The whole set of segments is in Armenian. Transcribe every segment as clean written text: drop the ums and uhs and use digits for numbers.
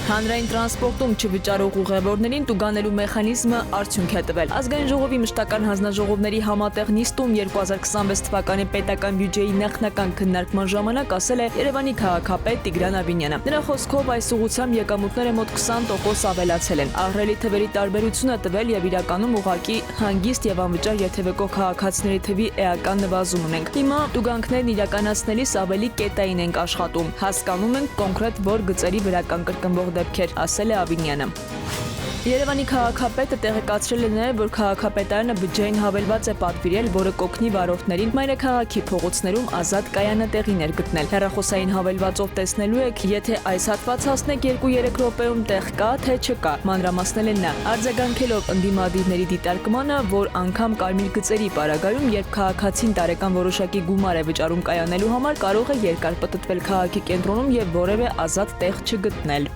Հանրային տրանսպորտում չվճարող ուղևորներին տուգանելու մեխանիզմը արդյունք է տվել։ Ազգային ժողովի մշտական հանձնաժողովների համատեղ նիստում 2026 թվականի պետական բյուջեի նախնական քննարկման ժամանակ ասել է Երևանի քաղաքապետ Տիգրան Ավինյանը։ Նրա խոսքով այս ուղղությամբ եկամուտները մոտ 20% ավելացել են։ Ահռելի թվերի տարբերությունը տվել եւ իրականում ուղղակի հանգիստ եւ անվճար երթևեկող քաղաքացիների թվի էական նվազում ունենք։ Հիմա տուգանքներն իրականացնելիս ավելի կետային ենք աշխատում։ Հասկանում ենք կոնկրետ որ գծերի վրա կան կրկնվող դեպքեր, ասել է Ավինյանը։ Երևանի քաղաքապետը տեղեկացրել է նաև, որ քաղաքապետարանը բյուջեին հավելված է պատվիրել, որը կօգնի վարորդներին մայրաքաղաքի փողոցներում ազատ կայանատեղիներ գտնել։ Հեռախոսային հավելվածով տեսնելու եք, եթե այս հատված հասնեք 2-3 րոպեում տեղ կա, թե չկա, մանրամասնել է նա։ Արձագանքելով ընդդիմադիրների դիտարկմանը, որ անգամ կարմիր գծերի պարագայում, երբ քաղաքացին տարեկան որոշակի գումար է վճարում կայանելու համար, կարող է երկար պտտվել քաղաքի կենտրոնում եւ որևէ ազատ տեղ չգտնել։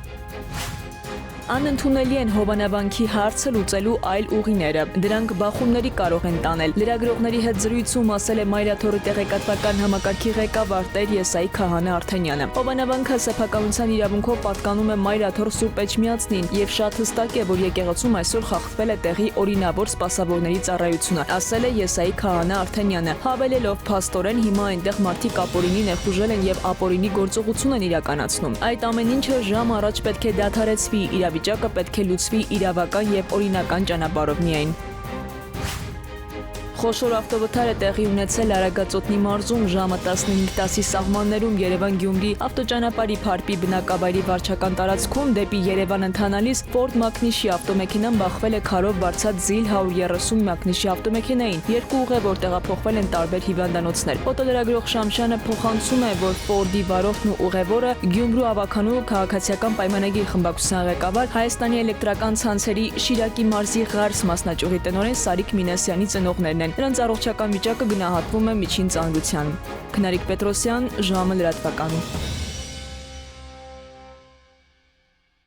Անընդունելի են Հովանավանքի հարցը լուծելու այլ ուղիները։ Դրանք բախումների կարող են տանել։ Լրագրողների հետ զրույցում ասել է Մայրաթորի տեղեկատվական համակարգի ղեկավար Տեր Եսայի Քահանա Արթենյանը։ Հովանավանքը սեփականության իրավունքով պատկանում է Մայրաթոր Սուրբ Էջմիածնին եւ շատ հստակ է, որ եկեղեցում այսօր խախտվել է տեղի օրինավոր սպասավորների ծառայությունը, ասել է Եսայի Քահանա Արթենյանը, հավելելով փաստորեն հիմա այնտեղ մարդիկ ապօրինի ներխուժել են եւ ապօրինի գործողություն են իրականացնում։ Այդ ամեն ինչը ժամ առաջ պետք է դադարեցվի, իրավիճակը պետք է լուծվի իրավական եւ օրինական ճանապարհով միայն։ Խոշոր ավտովթար է տեղի ունեցել Արագածոտնի մարզում ժամը 15:10-ի սահմաններում Երևան-Գյումրի ավտոճանապարհի Փարպի բնակավայրի վարչական տարածքում դեպի Երևան ընթանալիս Ford Mach-Nishի ավտոմեքենան բախվել է քարով բարձած ZIL 130 Mach-Nishի ավտոմեքենային։ Երկու ուղևոր տեղափոխվել են տարբեր հիվանդանոցներ։ Ֆոտոլրագրող Շամշյանը փոխանցում է, որ Ford-ի վարորդն ու ուղևորը Գյումրու ավականու քաղաքացիական պայմանագիր խմբակցության ղեկավար Հայաստանի էլեկտրական ցանցերի Շիրակի մարզի Ղարս մասնաճյուղի տնօրեն Սարիկ Մինասյանի ծնողներն են։ Նրանց առողջական վիճակը գնահատվում է միջին ծանրության։ Քնարիկ Պետրոսյան, ժամը լրատվական։